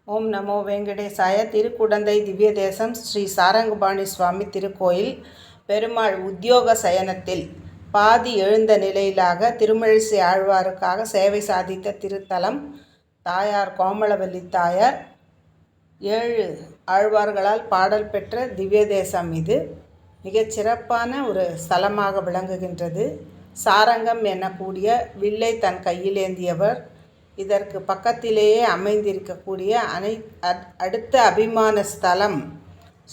ஓம் நமோ வெங்கடேசாய. திருக்குடந்தை திவ்ய தேசம் ஸ்ரீ சாரங்கபாணி சுவாமி திருக்கோயில். பெருமாள் உத்தியோக சயனத்தில் பாதி எழுந்த நிலையிலாக திருமழிசை ஆழ்வாருக்காக சேவை சாதித்த திருத்தலம். தாயார் கோமளவல்லி தாயார் 7 ஆழ்வார்களால் பாடல் பெற்ற திவ்ய தேசம் இது. மிகச் சிறப்பான ஒரு ஸ்தலமாக விளங்குகின்றது. சாரங்கம் எனக்கூடிய வில்லை தன் கையில் ஏந்தியவர். இதற்கு பக்கத்திலேயே அமைந்திருக்கக்கூடிய அடுத்த அபிமான ஸ்தலம்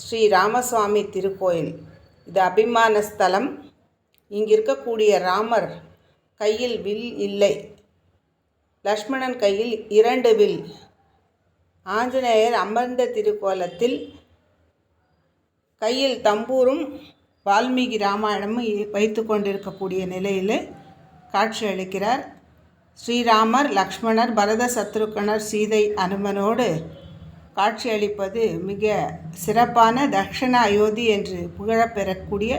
ஸ்ரீ ராமசுவாமி திருக்கோயில். இது அபிமான ஸ்தலம். இங்கு இருக்கக்கூடிய ராமர் கையில் வில் இல்லை, லக்ஷ்மணன் கையில் 2 வில். ஆஞ்சநேயர் அமர்ந்த திருக்கோலத்தில் கையில் தம்பூரும் வால்மீகி ராமாயணமும் வைத்து கொண்டிருக்கக்கூடிய நிலையில் காட்சியளிக்கிறார். ஸ்ரீராமர், லக்ஷ்மணர், பரத சத்ருக்கனர், சீதை, அனுமனோடு காட்சியளிப்பது மிக சிறப்பான தக்ஷண அயோத்தி என்று புகழப்பெறக்கூடிய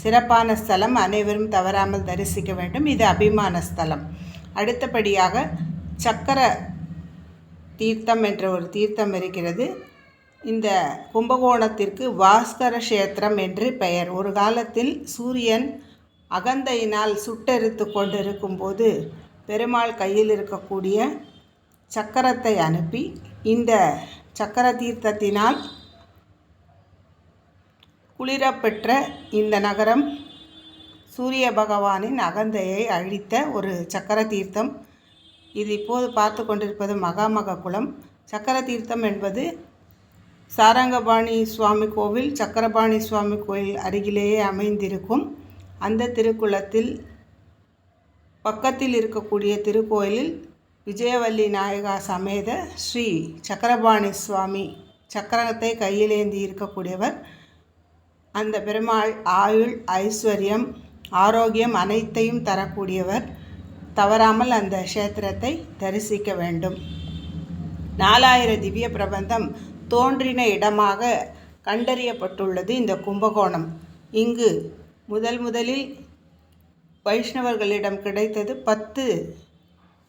சிறப்பான ஸ்தலம். அனைவரும் தவறாமல் தரிசிக்க வேண்டும். இது அபிமான ஸ்தலம். அடுத்தபடியாக சக்கர தீர்த்தம் என்ற ஒரு தீர்த்தம் இருக்கிறது. இந்த கும்பகோணத்திற்கு பாஸ்கர கஷேத்திரம் என்று பெயர். ஒரு காலத்தில் சூரியன் அகந்தையினால் சுட்டெரித்து கொண்டிருக்கும் போது பெருமாள் கையில் இருக்கக்கூடிய சக்கரத்தை அனுப்பி இந்த சக்கர தீர்த்தத்தினால் குளிரப்பெற்ற இந்த நகரம் சூரிய பகவானின் அகந்தையை அழித்த ஒரு சக்கர தீர்த்தம். இது இப்போது பார்த்து கொண்டிருப்பது மகாமக குளம். சக்கர தீர்த்தம் என்பது சாரங்கபாணி சுவாமி கோவில், சக்கரபாணி சுவாமி கோயில் அருகிலேயே அமைந்திருக்கும். அந்த திருக்குளத்தில் பக்கத்தில் இருக்கக்கூடிய திருக்கோயிலில் விஜயவல்லி நாயகா சமேத ஸ்ரீ சக்கரபாணி சுவாமி சக்கரத்தை கையிலேந்தி இருக்கக்கூடியவர். அந்த பெருமாள் ஆயுள், ஐஸ்வர்யம், ஆரோக்கியம் அனைத்தையும் தரக்கூடியவர். தவறாமல் அந்த க்ஷேத்திரத்தை தரிசிக்க வேண்டும். 4000 திவ்ய பிரபந்தம் தோன்றின இடமாக கண்டறியப்பட்டுள்ளது இந்த கும்பகோணம். இங்கு முதலில் வைஷ்ணவர்களிடம் கிடைத்தது 10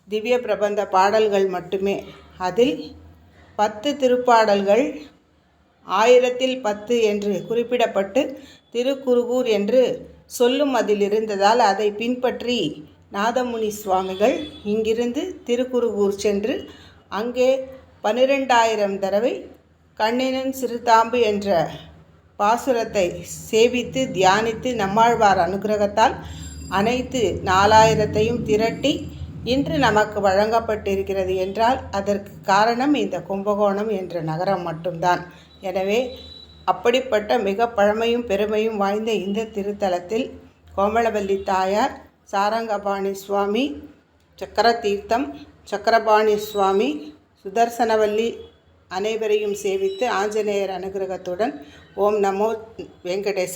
திவ்ய பிரபந்த பாடல்கள் மட்டுமே. அதில் 10 திருப்பாடல்கள் 1010 என்று குறிப்பிடப்பட்டு திருக்குருகூர் என்று சொல்லும் அதில் இருந்ததால் அதை பின்பற்றி நாதமுனி சுவாமிகள் இங்கிருந்து திருக்குருகூர் சென்று அங்கே 12,000 தடவை கண்ணினும் சிறுதாம்பு என்ற பாசுரத்தை சேவித்து தியானித்து நம்மாழ்வார் அனுகிரகத்தால் அனைத்து 4000ஐயும் திரட்டி இன்று நமக்கு வழங்கப்பட்டிருக்கிறது என்றால் அதற்கு காரணம் இந்த கும்பகோணம் என்ற நகரம் மட்டும்தான். எனவே அப்படிப்பட்ட மிக பழமையும் பெருமையும் வாய்ந்த இந்த திருத்தலத்தில் கோமளவல்லி தாயார், சாரங்கபாணி சுவாமி, சக்கர தீர்த்தம், சக்கரபாணி சுவாமி, சுதர்சனவல்லி அனைவரையும் சேவித்து ஆஞ்சநேயர் அனுகிரகத்துடன் ஓம் நமோ வெங்கடேச